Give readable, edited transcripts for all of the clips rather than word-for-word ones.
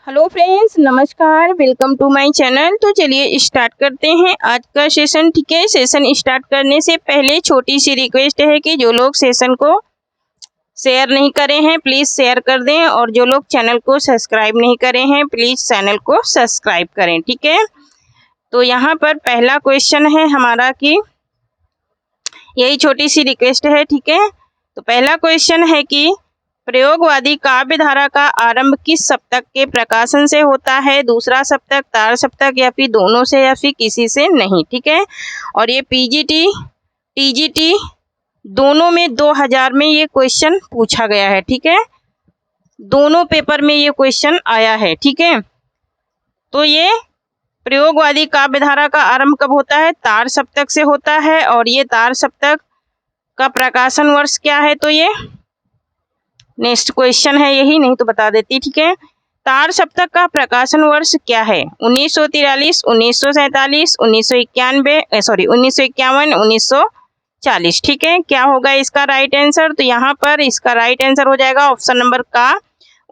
Hello friends, नमस्कार, welcome to my channel. तो चलिए स्टार्ट करते हैं आज का सेशन। ठीक है, सेशन स्टार्ट करने से पहले छोटी सी रिक्वेस्ट है कि जो लोग सेशन को शेयर नहीं करे हैं प्लीज़ शेयर कर दें, और जो लोग चैनल को सब्सक्राइब नहीं करे हैं प्लीज़ चैनल को सब्सक्राइब करें। ठीक है, तो यहाँ पर पहला क्वेश्चन है हमारा कि यही छोटी सी रिक्वेस्ट है। ठीक है, तो पहला क्वेश्चन है कि प्रयोगवादी काव्य धारा का आरंभ किस सप्तक के प्रकाशन से होता है? दूसरा सप्तक, तार सप्तक, या फिर दोनों से, या फिर किसी से नहीं। ठीक है, और ये पीजीटी टीजीटी दोनों में 2000 में ये क्वेश्चन पूछा गया है। ठीक है, दोनों पेपर में ये क्वेश्चन आया है। ठीक है, तो ये प्रयोगवादी काव्य धारा का आरंभ कब होता है? तार सप्तक से होता है, और ये तार सप्तक का प्रकाशन वर्ष क्या है? तो ये नेक्स्ट क्वेश्चन है, यही नहीं तो बता देती। ठीक है, तार सप्तक का प्रकाशन वर्ष क्या है? 1943, 1947, 1991, सॉरी 1951, 1940। ठीक है, क्या होगा इसका राइट आंसर? तो यहाँ पर इसका राइट आंसर हो जाएगा ऑप्शन नंबर का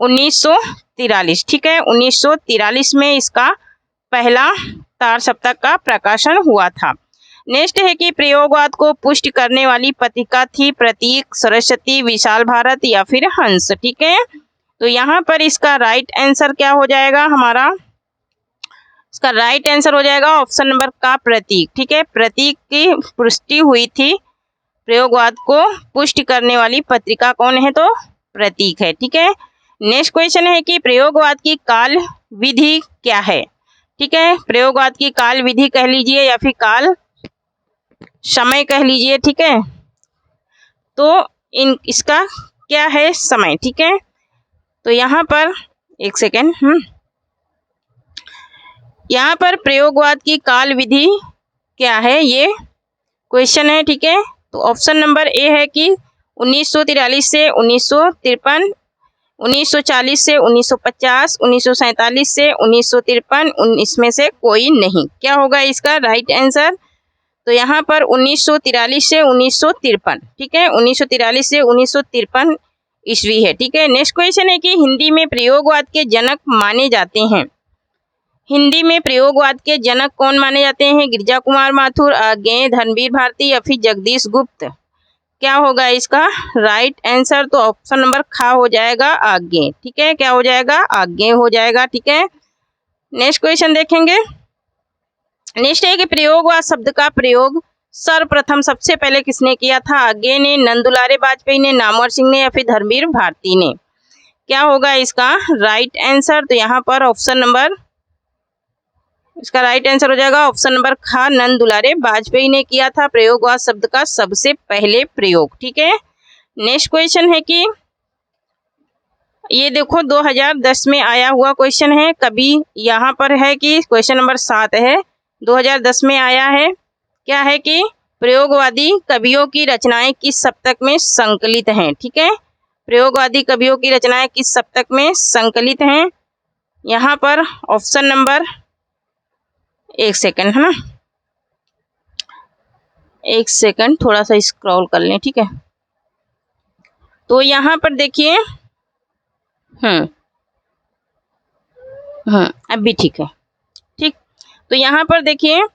1943। ठीक है, 1943 में इसका पहला तार सप्तक का प्रकाशन हुआ था। नेक्स्ट है कि प्रयोगवाद को पुष्ट करने वाली पत्रिका थी प्रतीक, सरस्वती, विशाल भारत, या फिर हंस। ठीक है, तो यहाँ पर इसका राइट आंसर क्या हो जाएगा हमारा? इसका राइट आंसर हो जाएगा ऑप्शन नंबर का प्रतीक। ठीक है, प्रतीक की पुष्टि हुई थी। प्रयोगवाद को पुष्ट करने वाली पत्रिका कौन है? तो प्रतीक है। ठीक है, नेक्स्ट क्वेश्चन है कि प्रयोगवाद की काल विधि क्या है? ठीक है, प्रयोगवाद की काल विधि कह लीजिए या फिर काल समय कह लीजिए। ठीक है, तो इसका क्या है? समय। ठीक है, तो यहाँ पर एक सेकेंड, यहाँ पर प्रयोगवाद की काल विधि क्या है ये क्वेश्चन है। ठीक है, तो ऑप्शन नंबर ए है कि 1943 से 1953, 1940 से 1950, 1947 से 1953, इसमें से कोई नहीं। क्या होगा इसका राइट आंसर? तो यहाँ पर 1943 से 1953। ठीक है, 1943 से 1953 ईस्वी है। ठीक है, नेक्स्ट क्वेश्चन है कि हिंदी में प्रयोगवाद के जनक माने जाते हैं। हिंदी में प्रयोगवाद के जनक कौन माने जाते हैं? गिरिजा कुमार माथुर, आज्ञेय, धर्मवीर भारती, या फिर जगदीश गुप्त। क्या होगा इसका राइट आंसर? तो ऑप्शन नंबर खा हो जाएगा आज्ञेय। ठीक है, क्या हो जाएगा? आज्ञेय हो जाएगा। ठीक है, नेक्स्ट क्वेश्चन देखेंगे। नेक्स्ट है कि प्रयोगवाद शब्द का प्रयोग सर्वप्रथम सबसे पहले किसने किया था? आज्ञेय ने, नंदुलारे वाजपेयी ने, नामवर सिंह ने, या फिर धर्मवीर भारती ने। क्या होगा इसका राइट आंसर? तो यहाँ पर ऑप्शन नंबर, इसका राइट आंसर हो जाएगा ऑप्शन नंबर खा, नंदुलारे वाजपेयी ने किया था प्रयोगवाद शब्द का सबसे पहले प्रयोग। ठीक है, नेक्स्ट क्वेश्चन है कि ये देखो 2010 में आया हुआ क्वेश्चन है। कभी यहाँ पर है कि क्वेश्चन नंबर 7 है, 2010 में आया है। क्या है कि प्रयोगवादी कवियों की रचनाएं किस सप्तक में संकलित हैं? ठीक है, प्रयोगवादी कवियों की रचनाएं किस सप्तक में संकलित हैं? यहाँ पर ऑप्शन नंबर, एक सेकंड है ना, एक सेकंड थोड़ा सा स्क्रॉल कर लें। ठीक है, तो यहाँ पर देखिए, अभी ठीक है। ठीक, तो यहाँ पर देखिए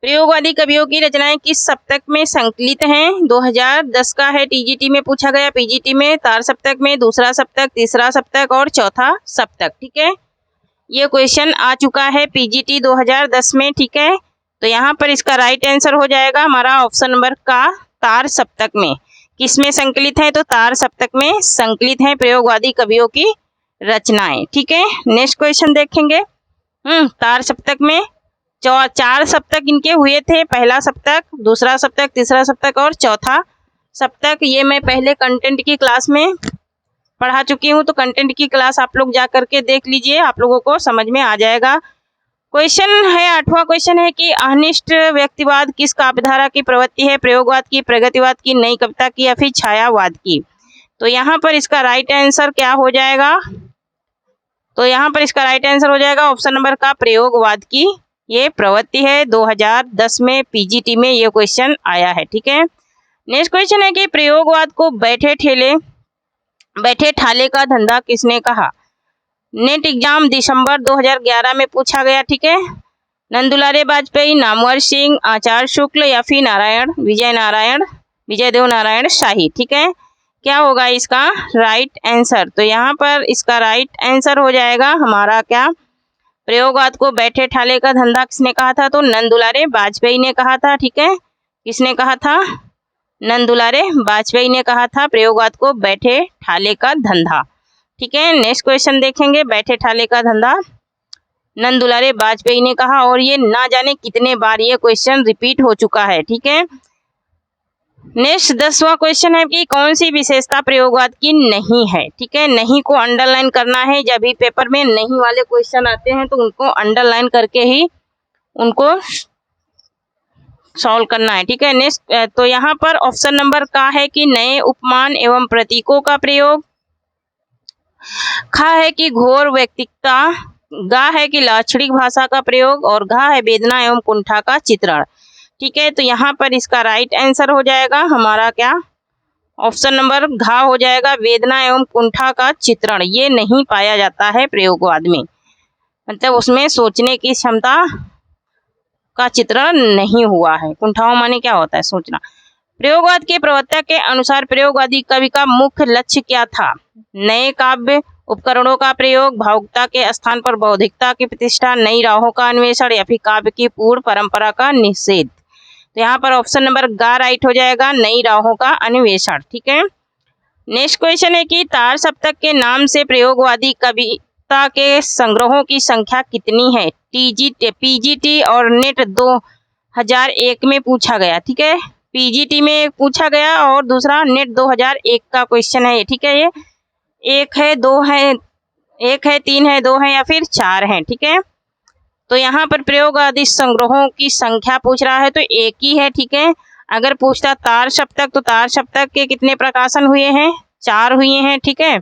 प्रयोगवादी कवियों की रचनाएं किस सप्तक में संकलित हैं? 2010 का है, टीजीटी में पूछा गया, पीजीटी में, तार सप्तक में, दूसरा सप्तक, तीसरा सप्तक और चौथा सप्तक। ठीक है, ये क्वेश्चन आ चुका है पीजीटी 2010 में। ठीक है, तो यहाँ पर इसका राइट आंसर हो जाएगा हमारा ऑप्शन नंबर का तार सप्तक में। किसमें संकलित है? तो तार सप्तक में संकलित हैं प्रयोगवादी कवियों की रचनाएं। ठीक है, नेक्स्ट क्वेश्चन देखेंगे। तार सप्तक में 4 सप्तक इनके हुए थे, पहला सप्तक, दूसरा सप्तक, तीसरा सप्तक और चौथा सप्तक। ये मैं पहले कंटेंट की क्लास में पढ़ा चुकी हूँ, तो कंटेंट की क्लास आप लोग जा करके देख लीजिए, आप लोगों को समझ में आ जाएगा। क्वेश्चन है 8वां क्वेश्चन है कि अनिष्ट व्यक्तिवाद किस काव्यधारा की प्रवृत्ति है? प्रयोगवाद की, प्रगतिवाद की, नई कविता की, या फिर छायावाद की। तो यहाँ पर इसका राइट आंसर क्या हो जाएगा? तो यहाँ पर इसका राइट आंसर हो जाएगा ऑप्शन नंबर का प्रयोगवाद की ये प्रवृत्ति है। 2010 में पीजीटी में ये क्वेश्चन आया है। ठीक है, नेक्स्ट क्वेश्चन है कि प्रयोगवाद को बैठे ठाले का धंधा किसने कहा? नेट एग्जाम दिसंबर 2011 में पूछा गया, ठीक है। नंदुलारे वाजपेयी, नामवर सिंह, आचार्य शुक्ल या फिर विजय देव नारायण शाही, ठीक है। क्या होगा इसका राइट आंसर? तो यहाँ पर इसका राइट आंसर हो जाएगा हमारा क्या, प्रयोगवाद को बैठे ठाले का धंधा किसने कहा था? तो नंदुलारे वाजपेयी ने कहा था, ठीक है। किसने कहा था? नंदुलारे वाजपेयी ने कहा था प्रयोगवाद को बैठे ठाले का धंधा, ठीक है। नेक्स्ट क्वेश्चन देखेंगे, बैठे ठाले का धंधा नंदुलारे वाजपेयी ने कहा, और ये ना जाने कितने बार ये क्वेश्चन रिपीट हो चुका है, ठीक है। नेक्स्ट 10वां क्वेश्चन है कि कौन सी विशेषता प्रयोगवाद की नहीं है, ठीक है। नहीं को अंडरलाइन करना है, जब भी पेपर में नहीं वाले क्वेश्चन आते हैं तो उनको अंडरलाइन करके ही उनको सॉल्व करना है, ठीक है। नेक्स्ट तो यहाँ पर ऑप्शन नंबर का है कि नए उपमान एवं प्रतीकों का प्रयोग, खा है कि घोर व्यक्तिकता, गा है कि लाक्षणिक भाषा का प्रयोग, और घा है वेदना एवं कुंठा का चित्रण, ठीक है। तो यहाँ पर इसका राइट आंसर हो जाएगा हमारा क्या, ऑप्शन नंबर घा हो जाएगा, वेदना एवं कुंठा का चित्रण। ये नहीं पाया जाता है प्रयोगवाद में, मतलब उसमें सोचने की क्षमता का चित्रण नहीं हुआ है। कुंठाओं माने क्या होता है? सोचना। प्रयोगवाद के प्रवक्ता के अनुसार प्रयोगवादी कवि का मुख्य लक्ष्य क्या था? नए काव्य उपकरणों का प्रयोग, भावुकता के स्थान पर बौद्धिकता की प्रतिष्ठा, नई राहों का अन्वेषण या फिर काव्य की पूर्ण परंपरा का निषेध। तो यहाँ पर ऑप्शन नंबर गा राइट हो जाएगा, नई राहों का अन्वेषण, ठीक है। नेक्स्ट क्वेश्चन है कि तार सप्तक के नाम से प्रयोगवादी कविता के संग्रहों की संख्या कितनी है? पीजीटी और नेट 2001 में पूछा गया, ठीक है। पीजीटी में पूछा गया और दूसरा नेट 2001 का क्वेश्चन है, ठीक है। ये 1 है, 2 है, 1 है, 3 है, 2 है या फिर 4 है, ठीक है। तो यहाँ पर प्रयोगवादी संग्रहों की संख्या पूछ रहा है तो एक ही है, ठीक है। अगर पूछता तार सप्तक तो तार सप्तक के कितने प्रकाशन हुए हैं? 4 हुए हैं, ठीक है।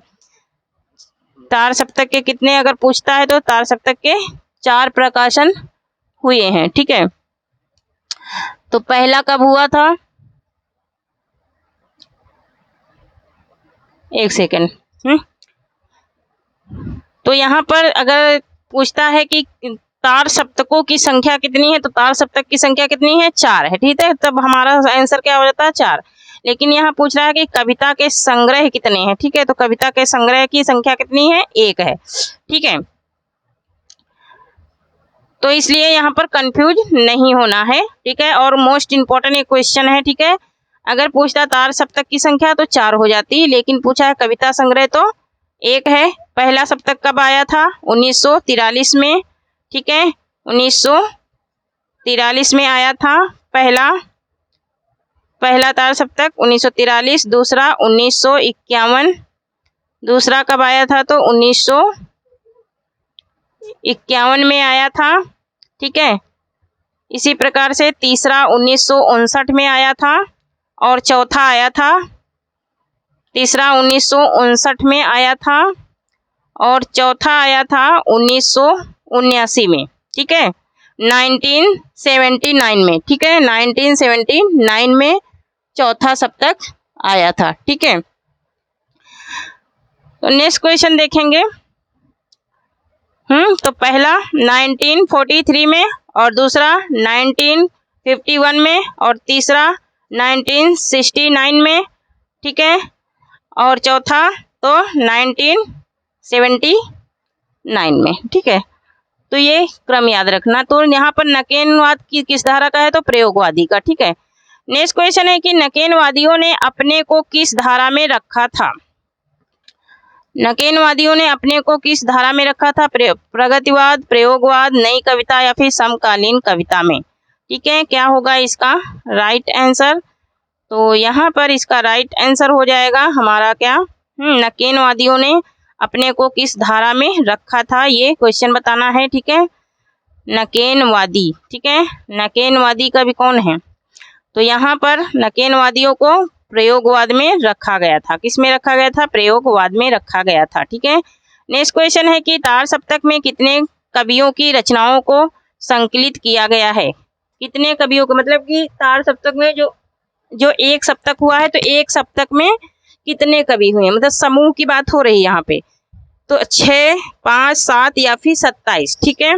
तार सप्तक के कितने अगर पूछता है तो तार सप्तक के 4 प्रकाशन हुए हैं, ठीक है। तो पहला कब हुआ था? एक सेकेंड। तो यहाँ पर अगर पूछता है कि तार सप्तकों की संख्या कितनी है तो तार सप्तक की संख्या कितनी है? 4 है, ठीक है। तब हमारा आंसर क्या हो जाता है? 4। लेकिन यहाँ पूछ रहा है कि कविता के संग्रह कितने हैं, ठीक है। तो कविता के संग्रह की संख्या कितनी है? 1 है, ठीक है। तो इसलिए यहाँ पर कंफ्यूज नहीं होना है, ठीक है। और मोस्ट इंपॉर्टेंट एक क्वेश्चन है, ठीक है। अगर पूछता तार सप्तक की संख्या तो 4 हो जाती, लेकिन पूछा है कविता संग्रह तो 1 है। पहला सप्तक कब आया था? 1943 में, ठीक है। 1943 में आया था पहला तार सप्तक 1943। दूसरा 1951, दूसरा कब आया था? तो 1951 में आया था, ठीक है। इसी प्रकार से तीसरा 1959 में आया था और चौथा आया था, तीसरा 1959 में आया था और चौथा आया था 1979 में, ठीक है। 1979 में, ठीक है। 1979 में चौथा सप्तक आया था, ठीक है। तो नेक्स्ट क्वेश्चन देखेंगे। तो पहला 1943 में और दूसरा 1951 में और तीसरा 1969 में, ठीक है। और चौथा तो 1979 में, ठीक है। तो ये क्रम याद रखना। तो यहाँ पर नकेनवाद की किस धारा का है? तो प्रयोगवादी का, ठीक है। नेक्स्ट क्वेश्चन है कि नकेनवादियों ने अपने को किस धारा में रखा था? नकेनवादियों ने अपने को किस धारा में रखा था? प्रगतिवाद, प्रयोगवाद, नई कविता या फिर समकालीन कविता में, ठीक है। क्या होगा इसका राइट आंसर? तो यहाँ पर इसका राइट आंसर हो जाएगा हमारा क्या, नकेनवादियों ने अपने को किस धारा में रखा था, ये क्वेश्चन बताना है, ठीक है। नकेनवादी, ठीक है। नकेनवादी कवि कौन है? तो यहाँ पर नकेनवादियों को प्रयोगवाद में रखा गया था। किस में रखा गया था? प्रयोगवाद में रखा गया था, ठीक है। नेक्स्ट क्वेश्चन है कि तार सप्तक में कितने कवियों की रचनाओं को संकलित किया गया है? कितने कवियों को, मतलब कि तार सप्तक में जो एक सप्तक हुआ है तो एक सप्तक में कितने कवि हुए, मतलब समूह की बात हो रही है यहाँ पे। तो 6, 5, 7 या फिर 27, ठीक है।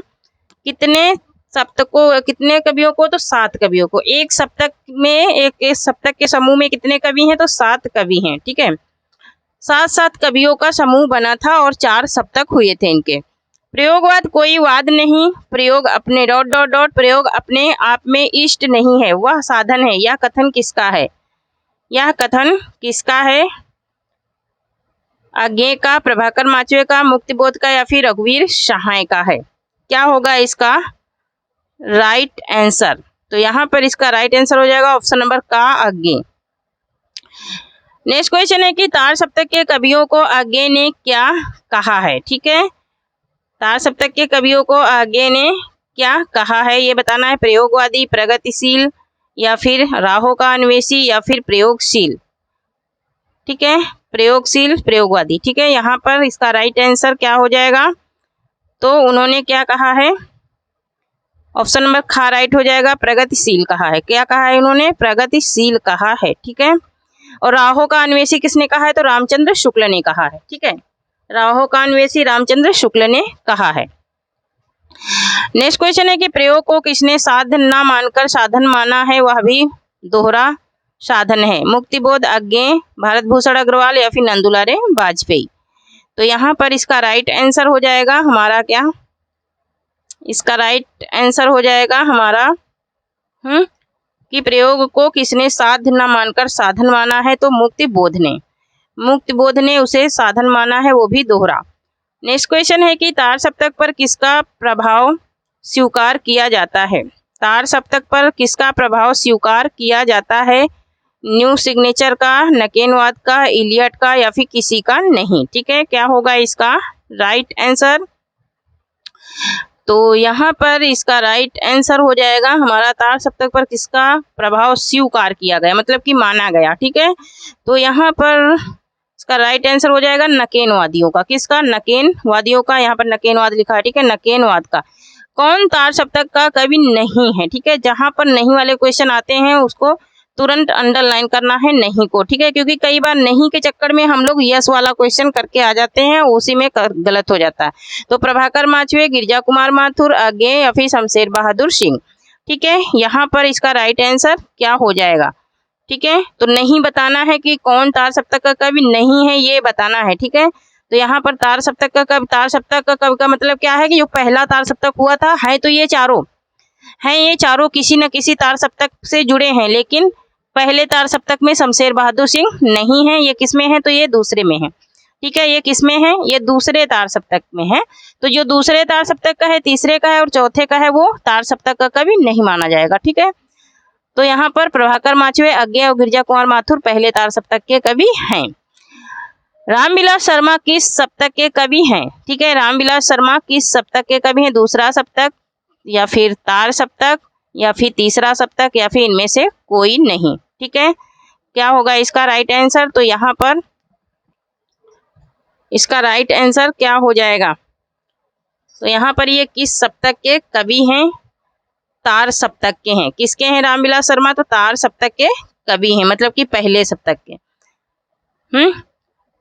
कितने सप्तकों, कितने कवियों को, तो 7 कवियों को। एक सप्तक में, एक सप्तक के समूह में कितने कवि हैं, तो 7 कवि हैं, ठीक है। 7 कवियों का समूह बना था और 4 सप्तक हुए थे इनके। प्रयोगवाद कोई वाद नहीं, प्रयोग अपने ... प्रयोग अपने आप में इष्ट नहीं है, वह साधन है। यह कथन किसका है? यह कथन किसका है? अज्ञेय का, प्रभाकर माचवे का, मुक्तिबोध का या फिर रघुवीर सहाय का है? क्या होगा इसका राइट आंसर? तो यहाँ पर इसका राइट आंसर हो जाएगा ऑप्शन नंबर का, अज्ञेय। नेक्स्ट क्वेश्चन है कि तार सप्तक के कवियों को अज्ञेय ने क्या कहा है? ठीक है, तार सप्तक के कवियों को अज्ञेय ने क्या कहा है ये बताना है। प्रयोगवादी, प्रगतिशील या फिर राहों का अन्वेषी या फिर प्रयोगशील, ठीक है, प्रयोगशील, प्रयोगवादी, ठीक है। यहाँ पर इसका राइट आंसर क्या हो जाएगा? तो उन्होंने क्या कहा है? ऑप्शन नंबर खा राइट हो जाएगा, प्रगतिशील कहा है। क्या कहा है उन्होंने? प्रगतिशील कहा है, ठीक है। और राहों का अन्वेषी किसने कहा है? तो रामचंद्र शुक्ल ने कहा है, ठीक है। राहों का अन्वेषी रामचंद्र शुक्ल ने कहा है। नेक्स्ट क्वेश्चन है कि प्रयोग को किसने साधन ना मानकर साधन माना है? वह भी दोहरा साधन है। मुक्तिबोध, अज्ञेय, भारत भूषण अग्रवाल या फिर नंदुलारे वाजपेयी? तो यहाँ पर इसका राइट आंसर हो जाएगा हमारा क्या? इसका राइट आंसर हो जाएगा हमारा कि प्रयोग को किसने साध्य न मानकर साधन माना है? तो मुक्तिबोध ने, मुक्तिबोध ने उसे साधन माना है, वो भी दोहरा। नेक्स्ट क्वेश्चन है कि तार सप्तक पर किसका प्रभाव स्वीकार किया जाता है? तार सप्तक पर किसका प्रभाव स्वीकार किया जाता है? न्यू सिग्नेचर का, नकेनवाद का, इलियट का या फिर किसी का नहीं? ठीक है, क्या होगा इसका राइट आंसर? तो यहाँ पर इसका राइट आंसर हो जाएगा हमारा तार सप्तक पर किसका प्रभाव स्वीकार किया गया, मतलब कि माना गया, ठीक है। तो यहाँ पर इसका राइट आंसर हो जाएगा नकेनवादियों का। किसका? नकेनवादियों का। यहाँ पर नकेनवाद लिखा है, ठीक है, नकेनवाद का। कौन तार सप्तक का कवि नहीं है? ठीक है, जहाँ पर नहीं वाले क्वेश्चन आते हैं उसको तुरंत अंडरलाइन करना है नहीं को, ठीक है, क्योंकि कई बार नहीं के चक्कर में हम लोग यस वाला क्वेश्चन करके आ जाते हैं, उसी में गलत हो जाता है। तो प्रभाकर माचवे, गिरजा कुमार माथुर, अज्ञेय या फिर शमशेर बहादुर सिंह, ठीक है। यहाँ पर इसका राइट आंसर क्या हो जाएगा? ठीक है, तो नहीं बताना है कि कौन तार सप्तक का कवि नहीं है, ये बताना है, ठीक है। तो यहाँ पर तार सप्तक का कवि, तार सप्तक का कवि का मतलब क्या है कि जो पहला तार सप्तक हुआ था, है तो ये चारों हैं, ये चारों किसी न किसी तार सप्तक से जुड़े हैं, लेकिन पहले तार सप्तक में शमशेर बहादुर सिंह नहीं है। ये किस में है? तो ये दूसरे में है, ठीक है। ये किस में है? ये दूसरे तार सप्तक में है। तो जो दूसरे तार सप्तक का है, तीसरे का है और चौथे का है, वो तार सप्तक का कवि नहीं माना जाएगा, ठीक है। तो यहाँ पर प्रभाकर माचवे, अज्ञेय और गिरजा कुमार माथुर पहले तार सप्तक के कवि हैं। रामविलास शर्मा किस सप्तक के कवि हैं? ठीक है, रामविलास शर्मा किस सप्तक के कवि हैं? दूसरा सप्तक या फिर तार सप्तक या फिर तीसरा सप्तक या फिर इनमें से कोई नहीं, ठीक है। क्या होगा इसका राइट आंसर? तो यहाँ पर इसका राइट आंसर क्या हो जाएगा? तो यहाँ पर ये किस सप्तक के कवि हैं? तार सप्तक के हैं। किसके हैं रामविलास शर्मा? तो तार सप्तक के कवि हैं, मतलब कि पहले सप्तक के।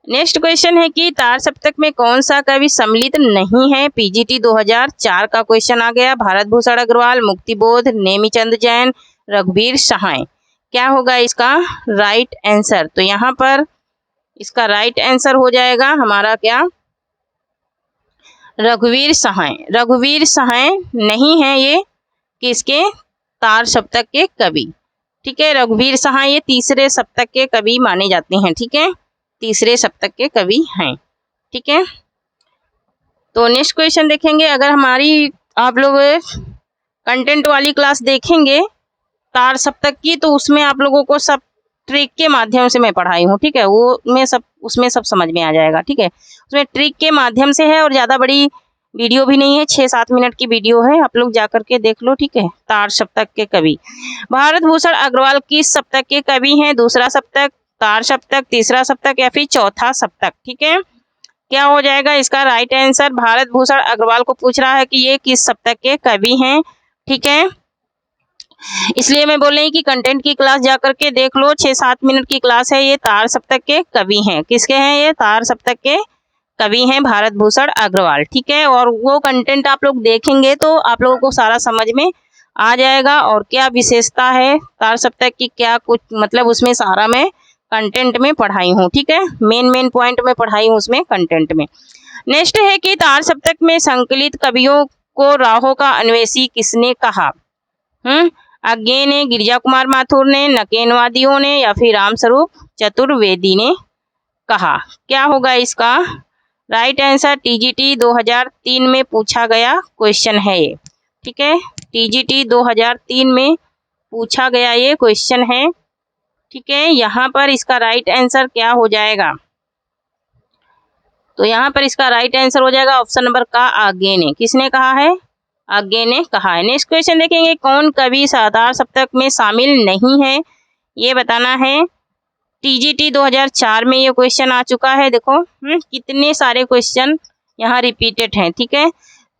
नेक्स्ट क्वेश्चन है कि तार सप्तक में कौन सा कवि सम्मिलित नहीं है? पीजीटी 2004 का क्वेश्चन आ गया। भारत भूषण अग्रवाल, मुक्तिबोध, नेमीचंद जैन, रघुवीर सहाय। क्या होगा इसका राइट आंसर? तो यहाँ पर इसका राइट आंसर हो जाएगा हमारा क्या? रघुवीर सहाय। रघुवीर सहाय नहीं है ये किसके? तार सप्तक के कवि, ठीक है। रघुवीर सहाय ये तीसरे सप्तक के कवि माने जाते हैं, ठीक है, तीसरे सप्तक के कवि हैं, ठीक है। तो नेक्स्ट क्वेश्चन देखेंगे। अगर हमारी आप लोग कंटेंट वाली क्लास देखेंगे तार सप्तक की, तो उसमें आप लोगों को सब ट्रिक के माध्यम से मैं पढ़ाई हूँ, ठीक है, वो मैं सब उसमें सब समझ में आ जाएगा, ठीक है। उसमें ट्रिक के माध्यम से है और ज़्यादा बड़ी वीडियो भी नहीं है, 6-7 मिनट की वीडियो है, आप लोग जा करके देख लो, ठीक है। तार सप्तक के कवि भारत भूषण अग्रवाल किस सप्तक के कवि हैं? दूसरा सप्तक, तार सप्तक, तीसरा सप्तक या फिर चौथा सप्तक, ठीक है। क्या हो जाएगा इसका राइट आंसर? भारत भूषण अग्रवाल को पूछ रहा है कि ये किस सप्तक के कवि हैं, ठीक है। इसलिए मैं बोल रही कि कंटेंट की क्लास जा करके देख लो, 6-7 मिनट की क्लास है, ये तार सप्तक के कवि हैं। किसके हैं ये? तार सप्तक के कवि हैं भारत भूषण अग्रवाल। ठीक है, और वो कंटेंट आप लोग देखेंगे तो आप लोगों को सारा समझ में आ जाएगा और क्या विशेषता है तार सप्तक की, क्या कुछ मतलब उसमें सारा मैं कंटेंट में पढ़ाई हूँ। ठीक है, मेन पॉइंट में पढ़ाई हूँ उसमें कंटेंट में। नेक्स्ट है कि तार सप्तक में संकलित कवियों को राहों का अन्वेषी किसने कहा? अज्ञे ने, गिरिजा कुमार माथुर ने, नकेनवादियों ने या फिर रामस्वरूप चतुर्वेदी ने कहा। क्या होगा इसका राइट आंसर? टीजीटी 2003 में पूछा गया क्वेश्चन है ये। ठीक है, टीजीटी 2003 में पूछा गया ये क्वेश्चन है। ठीक है, यहाँ पर इसका राइट आंसर क्या हो जाएगा? तो यहाँ पर इसका राइट आंसर हो जाएगा ऑप्शन नंबर का आज्ञे ने। किसने कहा है? आज्ञे ने कहा है। नेक्स्ट क्वेश्चन देखेंगे, कौन कवि तार सप्तक में शामिल नहीं है ये बताना है। टीजीटी 2004 में ये क्वेश्चन आ चुका है। देखो कितने सारे क्वेश्चन यहाँ रिपीटेड हैं। ठीक है,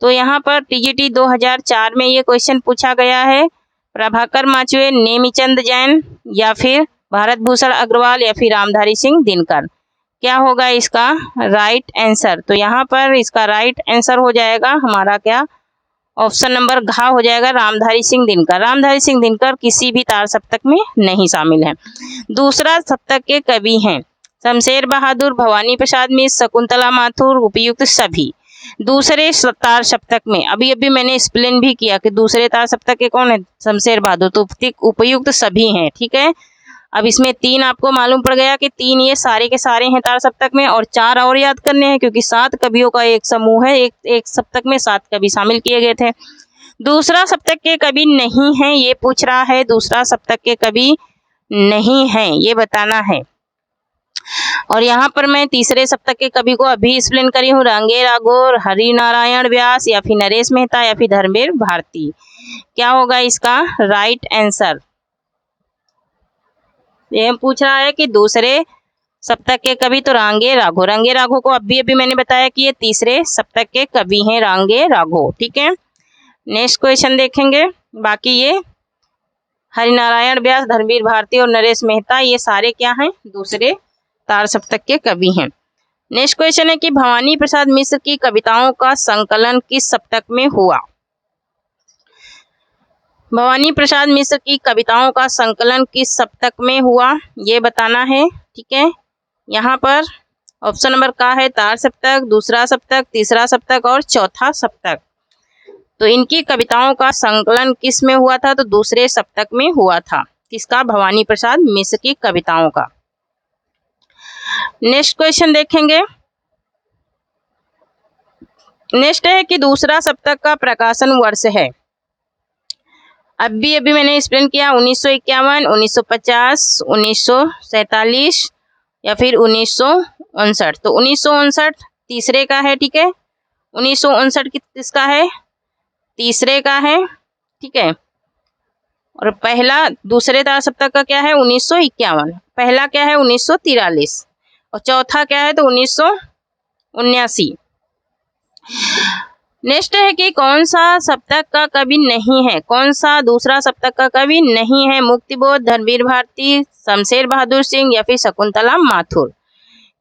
तो यहाँ पर टीजीटी 2004 में ये क्वेश्चन पूछा गया है, प्रभाकर माचवे, नेमीचंद जैन या फिर भारत भूषण अग्रवाल या फिर रामधारी सिंह दिनकर। क्या होगा इसका राइट आंसर? तो यहाँ पर इसका राइट आंसर हो जाएगा हमारा क्या ऑप्शन नंबर घ हो जाएगा रामधारी सिंह दिनकर। रामधारी सिंह दिनकर किसी भी तार सप्तक में नहीं शामिल है। दूसरा सप्तक के कवि हैं शमशेर बहादुर, भवानी प्रसाद मिश्र, शकुंतला माथुर, उपयुक्त सभी। दूसरे तार सप्तक में अभी मैंने एक्सप्लेन भी किया कि दूसरे तार सप्तक के कौन है? शमशेर बहादुर, तो उपयुक्त सभी हैं। ठीक है, अब इसमें 3 आपको मालूम पड़ गया कि 3 ये सारे के सारे हैं तार सप्तक में, और 4 और याद करने हैं क्योंकि 7 कवियों का एक समूह है। एक सप्तक में 7 कवि शामिल किए गए थे। दूसरा सप्तक के कवि नहीं हैं ये पूछ रहा है, दूसरा सप्तक के कवि नहीं हैं ये बताना है। और यहाँ पर मैं तीसरे सप्तक के कवि को अभी एक्सप्लेन करी हूँ, रांगे राघोर, हरि नारायण व्यास या फिर नरेश मेहता या फिर धर्मवीर भारती। क्या होगा इसका राइट आंसर? ये पूछ रहा है कि दूसरे सप्तक के कवि तो रांगे राघो। रांगे राघो को अभी मैंने बताया कि ये तीसरे सप्तक के कवि हैं रांगे राघो। ठीक है, नेक्स्ट क्वेश्चन देखेंगे। बाकी ये हरिनारायण व्यास, धर्मवीर भारती और नरेश मेहता ये सारे क्या हैं? दूसरे तार सप्तक के कवि हैं। नेक्स्ट क्वेश्चन है कि भवानी प्रसाद मिश्र की कविताओं का संकलन किस सप्तक में हुआ? भवानी प्रसाद मिश्र की कविताओं का संकलन किस सप्तक में हुआ ये बताना है। ठीक है, यहाँ पर ऑप्शन नंबर का है तार सप्तक, दूसरा सप्तक, तीसरा सप्तक और चौथा सप्तक। तो इनकी कविताओं का संकलन किस में हुआ था? तो दूसरे सप्तक में हुआ था। किसका? भवानी प्रसाद मिश्र की कविताओं का। नेक्स्ट क्वेश्चन देखेंगे। नेक्स्ट है कि दूसरा सप्तक का प्रकाशन वर्ष है। अभी मैंने एक्सप्लेन किया 1951, 1950, 1947 या फिर 1959। तो 1959 तीसरे का है। ठीक है, 1959 किसका है? तीसरे का है। ठीक है, और पहला दूसरे तार सप्तक का क्या है? 1951। पहला क्या है? 1943 और चौथा क्या है? तो 1979। नेक्स्ट है कि कौन सा सप्तक का कवि नहीं है? कौन सा दूसरा सप्तक का कवि नहीं है? मुक्तिबोध, धर्मवीर भारती, शमशेर बहादुर सिंह या फिर शकुंतला माथुर।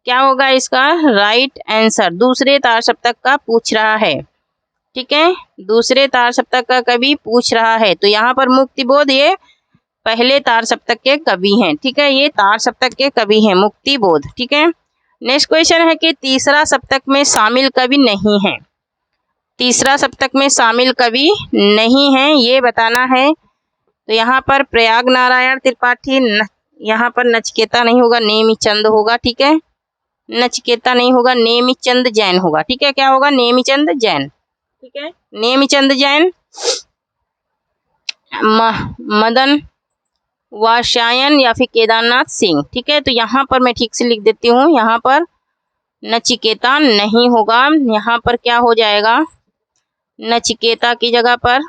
क्या होगा इसका राइट आंसर? दूसरे तार सप्तक का पूछ रहा है। ठीक है, दूसरे तार सप्तक का कवि पूछ रहा है। तो यहाँ पर मुक्तिबोध ये पहले तार सप्तक के कवि हैं। ठीक है, ये तार सप्तक के कवि हैं मुक्तिबोध। ठीक है, नेक्स्ट क्वेश्चन है कि तीसरा सप्तक में शामिल कवि नहीं है। तीसरा सप्तक में शामिल कवि नहीं है ये बताना है। तो यहाँ पर प्रयाग नारायण त्रिपाठी, यहाँ पर नचिकेता नहीं होगा, नेमीचंद होगा। ठीक है, नचिकेता नहीं होगा, नेमीचंद जैन होगा। ठीक है, क्या होगा? नेमीचंद जैन। ठीक है, नेमीचंद जैन, मदन वात्स्यायन या फिर केदारनाथ सिंह। ठीक है, तो यहाँ पर मैं ठीक से लिख देती हूँ, यहाँ पर नचिकेता नहीं होगा, यहाँ पर क्या हो जाएगा? नचिकेता की जगह पर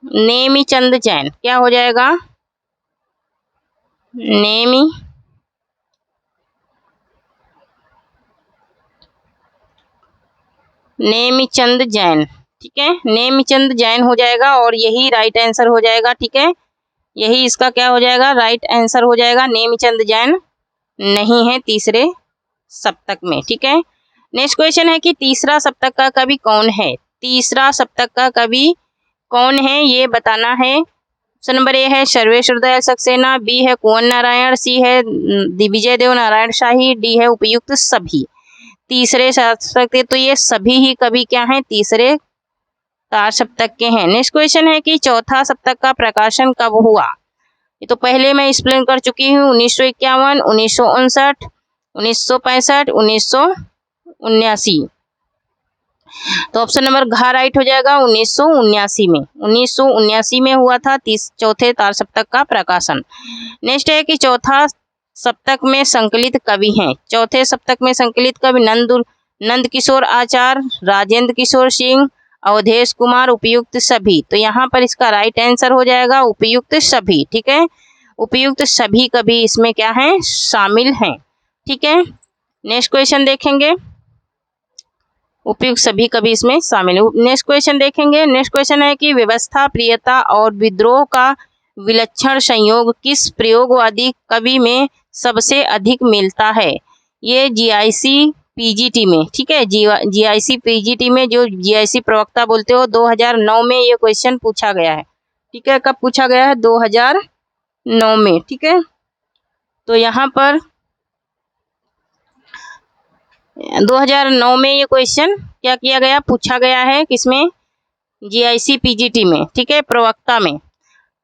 नेमीचंद जैन। क्या हो जाएगा? नेमीचंद जैन। ठीक है, नेमीचंद जैन हो जाएगा और यही राइट आंसर हो जाएगा। ठीक है, यही इसका क्या हो जाएगा? राइट आंसर हो जाएगा। नेमीचंद जैन नहीं है तीसरे सप्तक में, ठीक है। नेक्स्ट क्वेश्चन है कि तीसरा सप्तक का कवि कौन है। तीसरा सप्तक का कवि कौन है ये बताना है। ऑप्शन नंबर ए है सर्वेश्वर दयाल सक्सेना, बी है कुंवर नारायण, सी है दिग्विजय देव नारायण शाही, डी है उपयुक्त सभी। तीसरे सप्तक तो ये सभी ही कवि क्या हैं, तीसरे तार सप्तक के हैं। नेक्स्ट क्वेश्चन है कि चौथा सप्तक का प्रकाशन कब हुआ। ये तो पहले मैं एक्सप्लेन कर चुकी हूँ, 1951, 1959, 1965, 1979। तो ऑप्शन नंबर घ राइट हो जाएगा 1979 में। 1979 में हुआ था चौथे तार सप्तक का प्रकाशन। नेक्स्ट है कि चौथा सप्तक में संकलित कवि हैं। चौथे सप्तक में संकलित कवि नंद किशोर आचार्य, राजेंद्र किशोर सिंह, अवधेश कुमार, उपयुक्त सभी। तो यहाँ पर इसका राइट आंसर हो जाएगा उपयुक्त सभी, ठीक है। उपयुक्त सभी कवि इसमें क्या है, शामिल हैं, ठीक है। नेक्स्ट क्वेश्चन देखेंगे, उपयुक्त सभी कवि इसमें शामिल है। नेक्स्ट क्वेश्चन देखेंगे। नेक्स्ट क्वेश्चन है कि व्यवस्था, प्रियता और विद्रोह का विलक्षण संयोग किस प्रयोगवादी कवि में सबसे अधिक मिलता है। ये जीआईसी पीजीटी में, ठीक है, जीआईसी पीजीटी में, जो जीआईसी प्रवक्ता बोलते हो, 2009 में ये क्वेश्चन पूछा गया है, ठीक है। कब पूछा गया है, 2009 में, ठीक है। तो यहाँ पर 2009 में ये क्वेश्चन क्या किया गया, पूछा गया है, किसमें, जीआईसी पीजीटी में, ठीक है, प्रवक्ता में।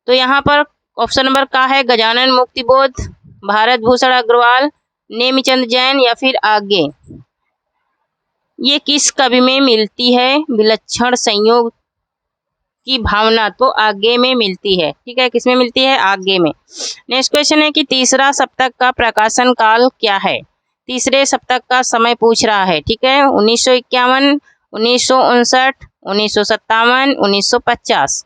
तो यहाँ पर ऑप्शन नंबर का है गजानन मुक्तिबोध, भारत भूषण अग्रवाल, नेमिचंद जैन या फिर आगे। ये किस कवि में मिलती है विलक्षण संयोग की भावना, तो आगे में मिलती है, ठीक है। किसमें मिलती है, आगे में। नेक्स्ट क्वेश्चन है कि तीसरा सप्तक का प्रकाशन काल क्या है। तीसरे सप्तक का समय पूछ रहा है, ठीक है। 1951, 1959, 1957, 1950।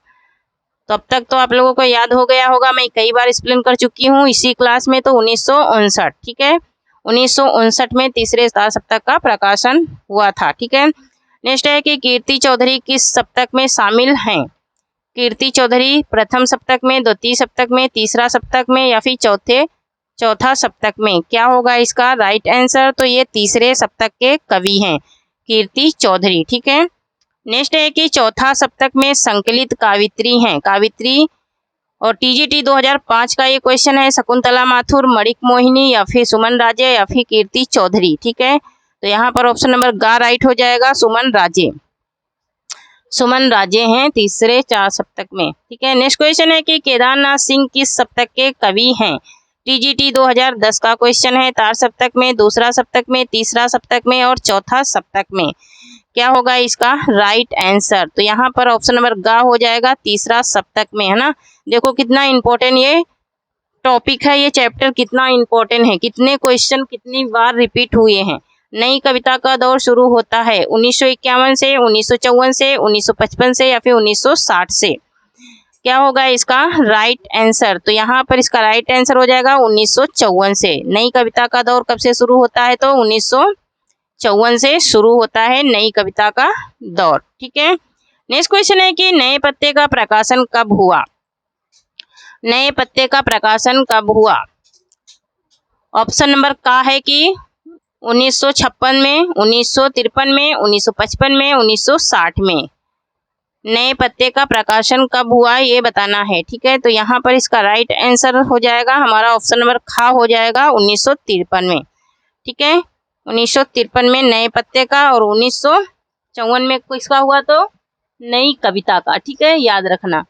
तो अब तक तो आप लोगों को याद हो गया होगा, मैं कई बार एक्सप्लेन कर चुकी हूँ इसी क्लास में। तो 1959, ठीक है, 1959 में तीसरे सप्तक का प्रकाशन हुआ था, ठीक है। नेक्स्ट है कि कीर्ति चौधरी किस सप्तक में शामिल हैं। कीर्ति चौधरी प्रथम सप्तक में, द्वितीय सप्तक में, तीसरा सप्तक में या फिर चौथा सप्तक में। क्या होगा इसका राइट आंसर, तो ये तीसरे सप्तक के कवि हैं कीर्ति चौधरी, ठीक है। नेक्स्ट है कि चौथा सप्तक में संकलित कावित्री हैं। कावित्री और टीजीटी 2005 का ये क्वेश्चन है, शकुंतला माथुर, मणिक मोहिनी या फिर सुमन राजे या फिर कीर्ति चौधरी, ठीक है। तो यहाँ पर ऑप्शन नंबर ग राइट हो जाएगा, सुमन राजे। सुमन राजे हैं तीसरे चार सप्तक में, ठीक है। नेक्स्ट क्वेश्चन है कि केदारनाथ सिंह किस सप्तक के कवि हैं। टीजीटी 2010 का क्वेश्चन है, तार सप्तक में, दूसरा सप्तक में, तीसरा सप्तक में और चौथा सप्तक में। क्या होगा इसका राइट आंसर, तो यहाँ पर ऑप्शन नंबर ग हो जाएगा, तीसरा सप्तक में, है ना। देखो कितना इंपॉर्टेंट ये टॉपिक है, ये चैप्टर कितना इंपॉर्टेंट है, कितने क्वेश्चन कितनी बार रिपीट हुए हैं। नई कविता का दौर शुरू होता है 1951 से, 1954 से, 1955 से या फिर 1960 से। क्या होगा इसका राइट आंसर, तो यहाँ पर इसका राइट आंसर हो जाएगा 1954 से। नई कविता का दौर कब से शुरू होता है, तो 1954 से शुरू होता है नई कविता का दौर, ठीक है। नेक्स्ट क्वेश्चन है कि नए पत्ते का प्रकाशन कब हुआ। नए पत्ते का प्रकाशन कब हुआ। ऑप्शन नंबर का है कि 1956 में, 1953 में, 1955 में, 1960 में। नए पत्ते का प्रकाशन कब हुआ ये बताना है, ठीक है। तो यहाँ पर इसका राइट आंसर हो जाएगा हमारा ऑप्शन नंबर खा हो जाएगा 1953 में, ठीक है। 1953 में नए पत्ते का और 1954 में किसका हुआ, तो नई कविता का, ठीक है, याद रखना।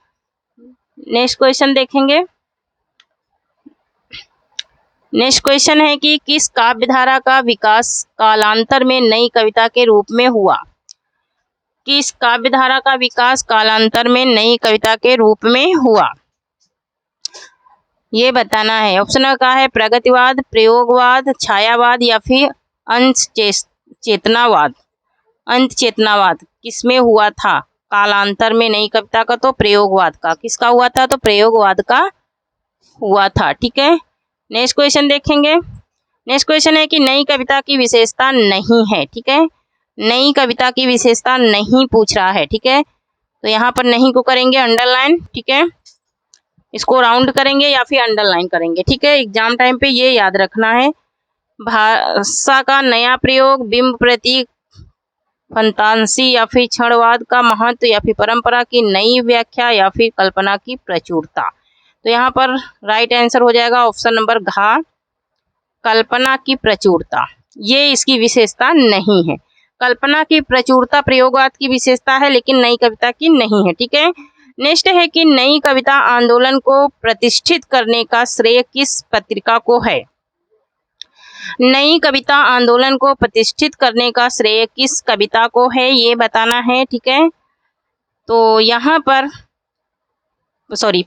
नेक्स्ट क्वेश्चन देखेंगे। नेक्स्ट क्वेश्चन है कि किस काव्यधारा का विकास कालांतर में नई कविता के रूप में हुआ। किस काव्यधारा का विकास कालांतर में नई कविता के रूप में हुआ ये बताना है। ऑप्शन का है प्रगतिवाद, प्रयोगवाद, छायावाद या फिर अंतचेतनावाद। अंतचेतनावाद किसमें हुआ था कालांतर में नई कविता का, तो प्रयोगवाद का। किसका हुआ था, तो प्रयोगवाद का हुआ था, ठीक है। नेक्स्ट क्वेश्चन देखेंगे। नेक्स्ट क्वेश्चन है कि नई कविता की विशेषता नहीं है, ठीक है। नई कविता की विशेषता नहीं पूछ रहा है, ठीक है। तो यहाँ पर नहीं को करेंगे अंडरलाइन, ठीक है। इसको राउंड करेंगे या फिर अंडरलाइन करेंगे, ठीक है। एग्जाम टाइम पे ये याद रखना है। भाषा का नया प्रयोग, बिंब प्रतीक, फंतासी या फिर क्षणवाद का महत्व, या फिर परंपरा की नई व्याख्या, या फिर कल्पना की प्रचुरता। तो यहाँ पर राइट आंसर हो जाएगा ऑप्शन नंबर घ, कल्पना की प्रचुरता। ये इसकी विशेषता नहीं है। कल्पना की प्रचुरता प्रयोगवाद की विशेषता है, लेकिन नई कविता की नहीं है। ठीक है, नेक्स्ट है कि नई कविता आंदोलन को प्रतिष्ठित करने का श्रेय किस पत्रिका को है। नई कविता आंदोलन को प्रतिष्ठित करने का श्रेय किस कविता को है, ये बताना है। ठीक है, तो यहाँ पर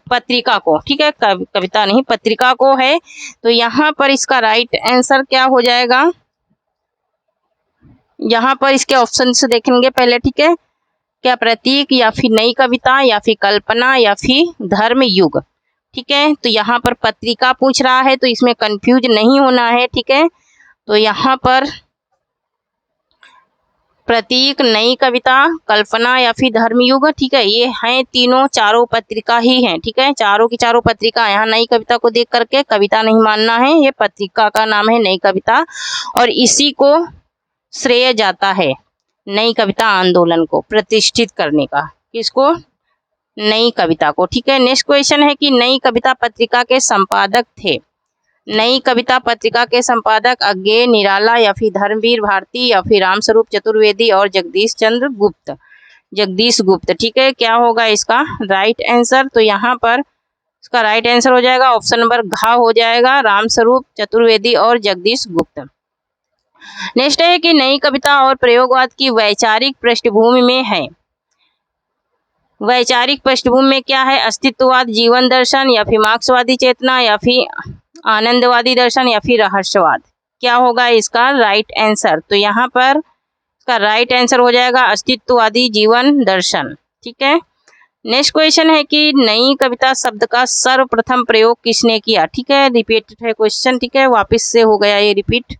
पत्रिका को, ठीक है, कविता नहीं पत्रिका को है। तो यहाँ पर इसका राइट आंसर क्या हो जाएगा, यहाँ पर इसके ऑप्शन से देखेंगे पहले। ठीक है, क्या प्रतीक, या फिर नई कविता, या फिर कल्पना, या फिर धर्म युग। ठीक है, तो यहाँ पर पत्रिका पूछ रहा है, तो इसमें कंफ्यूज नहीं होना है। ठीक है, तो यहाँ पर प्रतीक, नई कविता, कल्पना या फिर धर्मयुग, ठीक है, ये हैं तीनों, चारों पत्रिका ही हैं। ठीक है, चारों की चारों पत्रिका। यहाँ नई कविता को देख करके कविता नहीं मानना है, ये पत्रिका का नाम है नई कविता, और इसी को श्रेय जाता है नई कविता आंदोलन को प्रतिष्ठित करने का। किसको? नई कविता को। ठीक है, नेक्स्ट क्वेश्चन है कि नई कविता पत्रिका के संपादक थे। नई कविता पत्रिका के संपादक अज्ञेय निराला, या फिर धर्मवीर भारती, या फिर रामस्वरूप चतुर्वेदी और जगदीश चंद्र गुप्त, जगदीश गुप्त। ठीक है, क्या होगा इसका राइट आंसर? तो यहाँ पर इसका राइट आंसर हो जाएगा ऑप्शन नंबर घ हो जाएगा, रामस्वरूप चतुर्वेदी और जगदीश गुप्त। नेक्स्ट है कि नई कविता और प्रयोगवाद की वैचारिक पृष्ठभूमि में है। वैचारिक पृष्ठभूमि में क्या है? अस्तित्ववाद, जीवन दर्शन, या फिर मार्क्सवादी चेतना, या फिर आनंदवादी दर्शन, या फिर रहस्यवाद। क्या होगा इसका राइट आंसर? तो यहाँ पर इसका राइट आंसर हो जाएगा अस्तित्ववादी जीवन दर्शन। ठीक है, नेक्स्ट क्वेश्चन है कि नई कविता शब्द का सर्वप्रथम प्रयोग किसने किया? ठीक है, रिपीटेड है क्वेश्चन। ठीक है, वापस से हो गया ये रिपीट।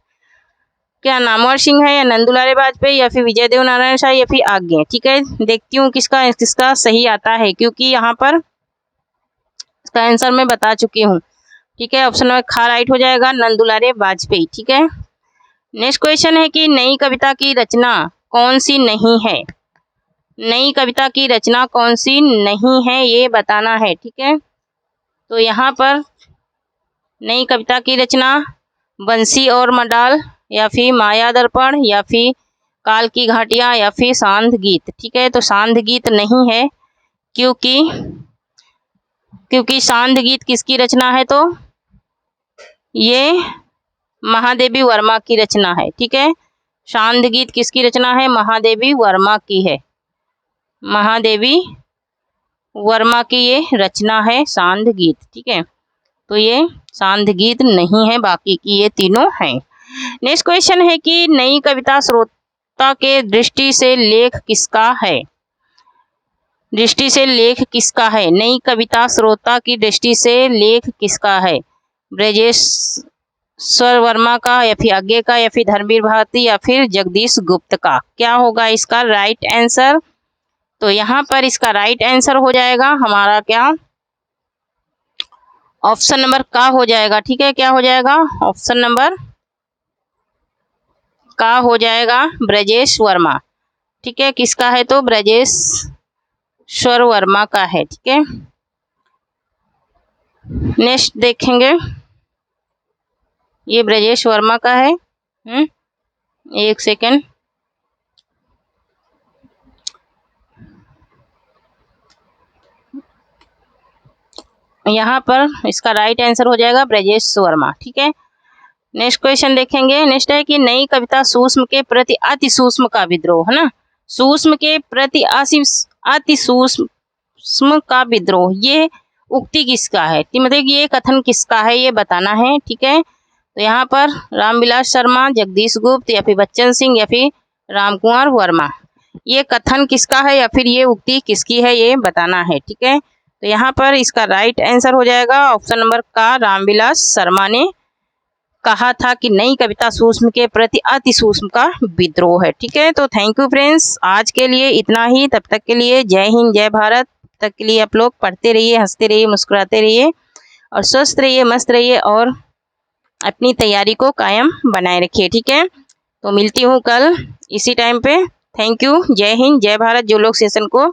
क्या नामवर सिंह है, या नंदुलाल वाजपेयी, या फिर विजय देव नारायण शाह, या फिर आज्ञे? ठीक है, देखती हूँ किसका सही आता है, क्योंकि यहाँ पर इसका आंसर मैं बता चुकी हूँ। ठीक है, ऑप्शन नंबर ख राइट हो जाएगा, नंदुलाल वाजपेयी। ठीक है, नेक्स्ट क्वेश्चन है कि नई कविता की रचना कौन सी नहीं है। नई कविता की रचना कौन सी नहीं है, ये बताना है। ठीक है, तो यहाँ पर नई कविता की रचना बंसी और मडाल, या फिर माया दर्पण, या फिर काल की घाटियां, या फिर सांध गीत। ठीक है, तो सांध गीत नहीं है, क्योंकि सांध गीत किसकी रचना है? तो ये महादेवी वर्मा की रचना है। ठीक है, सांध गीत किसकी रचना है? महादेवी वर्मा की है, महादेवी वर्मा की ये रचना है सांध गीत। ठीक है, तो ये सांध गीत नहीं है, बाकी की ये तीनों हैं। नेक्स्ट क्वेश्चन है कि नई कविता श्रोता के दृष्टि से लेख किसका है? दृष्टि से लेख किसका है? नई कविता श्रोता की दृष्टि से लेख किसका है? ब्रजेश्वर वर्मा का, या फिर आज्ञे का, या फिर धर्मवीर भारती, या फिर जगदीश गुप्त का? क्या होगा इसका राइट आंसर? तो यहाँ पर इसका राइट आंसर हो जाएगा हमारा क्या, ऑप्शन नंबर का हो जाएगा। ठीक है, क्या हो जाएगा? ऑप्शन नंबर का हो जाएगा, ब्रजेश वर्मा। ठीक है, किसका है? तो ब्रजेश्वर वर्मा का है। ठीक है, नेक्स्ट देखेंगे, ये ब्रजेश वर्मा का है। एक सेकेंड, यहाँ पर इसका राइट आंसर हो जाएगा ब्रजेश वर्मा। ठीक है, नेक्स्ट क्वेश्चन देखेंगे। नेक्स्ट है कि नई कविता सूक्ष्म के प्रति अति सूक्ष्म का विद्रोह, है ना, सूक्ष्म के प्रति अति सूक्ष्म का विद्रोह, ये उक्ति किसका है? मतलब ये कथन किसका है, ये बताना है। ठीक है, तो यहाँ पर रामविलास शर्मा, जगदीश गुप्त, या फिर बच्चन सिंह, या फिर रामकुमार वर्मा, ये कथन किसका है या फिर ये उक्ति किसकी है, ये बताना है। ठीक है, तो यहाँ पर इसका राइट आंसर हो जाएगा ऑप्शन नंबर का, रामविलास शर्मा ने कहा था कि नई कविता सूक्ष्म के प्रति अति सूक्ष्म का विद्रोह है। ठीक है, तो थैंक यू फ्रेंड्स, आज के लिए इतना ही। तब तक के लिए जय हिंद, जय भारत। तब तक के लिए आप लोग पढ़ते रहिए, हंसते रहिए, मुस्कुराते रहिए, और स्वस्थ रहिए, मस्त रहिए, और अपनी तैयारी को कायम बनाए रखिए, ठीक है। तो मिलती हूँ कल इसी टाइम पे। Thank you. जय हिंद, जय भारत। जो लोग सेशन को